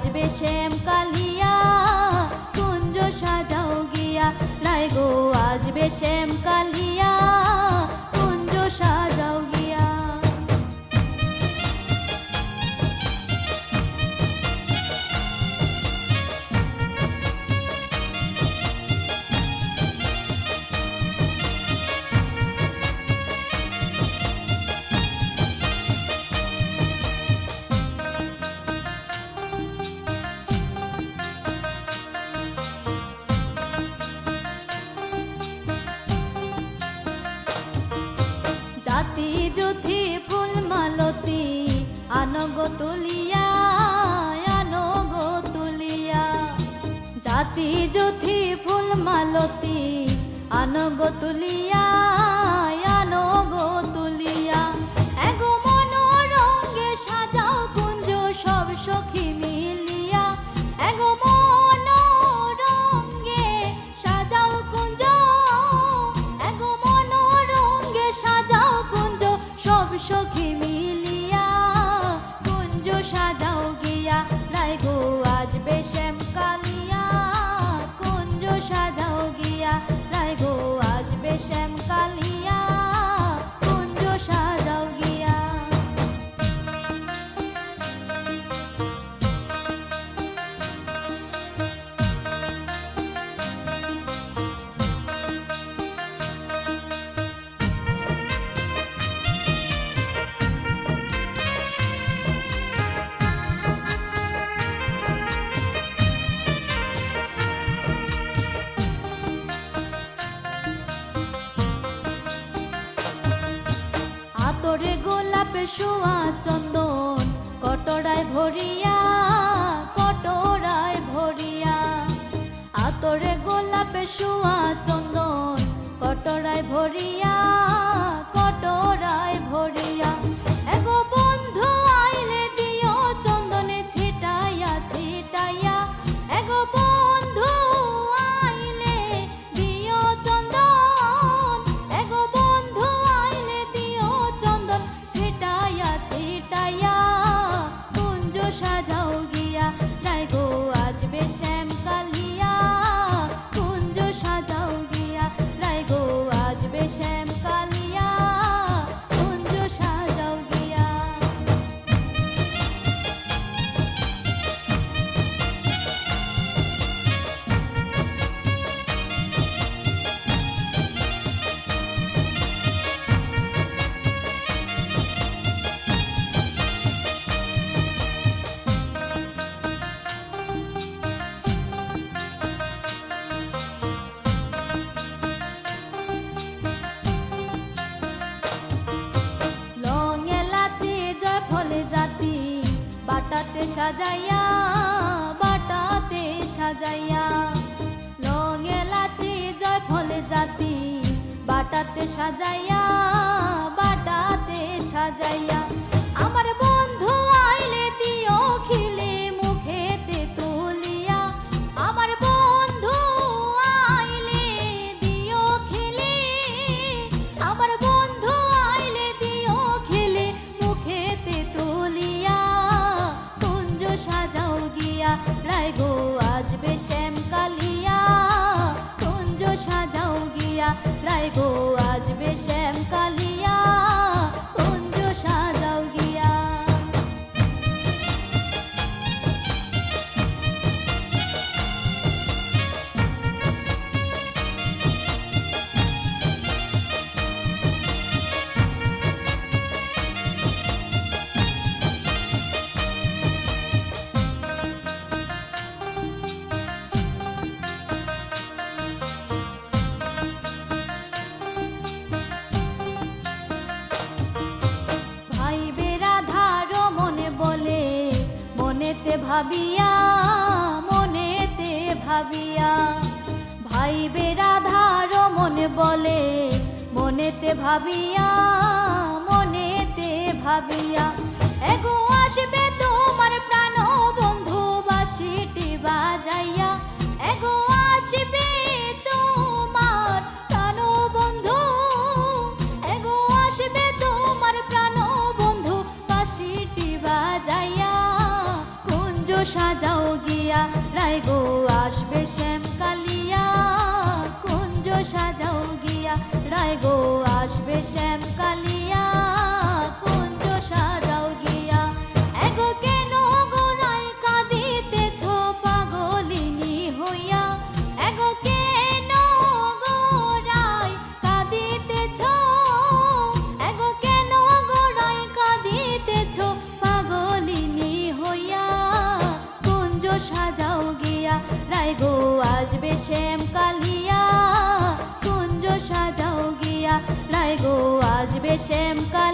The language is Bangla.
আসবে শ্যাম কালিয়া কুঞ্জ সাজাও গিয়া রায় গো আসবে শ্যাম কালিয়া কুঞ্জ সাজাও গিয়া। জাতি যুথি ফুল মালতী আনগো তুলিয়া আনগো তুলিয়া জাতি যুথি ফুল মালতী আনগো তুলিয়া আনগো তুলিয়া এগো মনোরঙ্গে সাজাও কুঞ্জ সব সখী মিলিয়া এগো মনোরঙ্গে সাজাও কুঞ্জ এগো মনোরঙ্গে সাজাও কুঞ্জ সব সখী মিলিয়া কুঞ্জ সাজাও গিয়া রায় গো আসবে শ্যাম কালিয়া কুঞ্জ সাজাও গিয়া রায় গো আসবে শ্যাম কালিয়া কুঞ্জ সাজাও গিয়া। আতরে গোলাপে শোয়া চন্দন কটরায় ভরিয়া কটরায় ভরিয়া আতরে গোলাপে শোয়া চন্দন কটরায় ভরিয়া কটরায় ভরিয়া এগো বন্ধু আইলে দিও চন্দনে ছিটাইয়া ছিটাইয়া এগো বন্ধু আইলে দিও চন্দন এগো বন্ধু আইলে দিও চন্দন ছিটাইয়া ছিটাইয়া কুঞ্জ সাজাও গিয়া রায় গো আসবে শ্যাম কালিয়া কুঞ্জ সাজাও গিয়া রায় গো আসবে শ্যাম কালিয়া কুঞ্জ সাজাও গিয়া। লং এলাচি জয়ফলে জাতি বাটাতে সাজাইয়া বাটাতে সাজাইয়া লং এলাচি জয়ফলে জাতি বাটাতে সাজাইয়া বাটাতে সাজাইয়া আমার বন্ধু আইলে দিও খিলে মুখেতে তুলিয়া আমার বন্ধু আইলে দিও খিলে আমার বন্ধু আইলে দিও খিলে মুখেতে তুলিয়া কুঞ্জ সাজাও গিয়া রায় গো আসবে শ্যাম কালিয়া কুঞ্জ সাজাও গিয়া রায় গো আসবে শ্যাম কালিয়া কুঞ্জ সাজাও গিয়া। ভাবিয়া মনেতে ভাবিয়া ভাইবে রাধার মনে বলে মনেতে ভাবিয়া মনেতে ভাবিয়া এগো আসবে তোমার প্রাণ বন্ধু বাঁশিটি বাজাইয়া এগো আসবে তোমার প্রাণ বন্ধু এগো আসবে তোমার প্রাণ বন্ধু বাঁশিটি বাজাইয়া কুঞ্জ সাজাও গিয়া রায় গো আসবে শ্যাম কালিয়া কুঞ্জ সাজাও গিয়া রায় গো আসবে শ্যাম কালিয়া কুঞ্জ সাজাও গিয়া এগো কেন গো রায় কাঁদিতেছ পাগলিনী হইয়া এগো কেন গো রায় কাঁদিতেছ এগো কেন গো রায় কাঁদিতেছ পাগলিনী হইয়া কুঞ্জ সাজাও গিয়া রায় গো আসবে শ্যাম কালিয়া কুঞ্জ সাজাও গিয়া রায় গো আসবে শ্যাম কালিয়া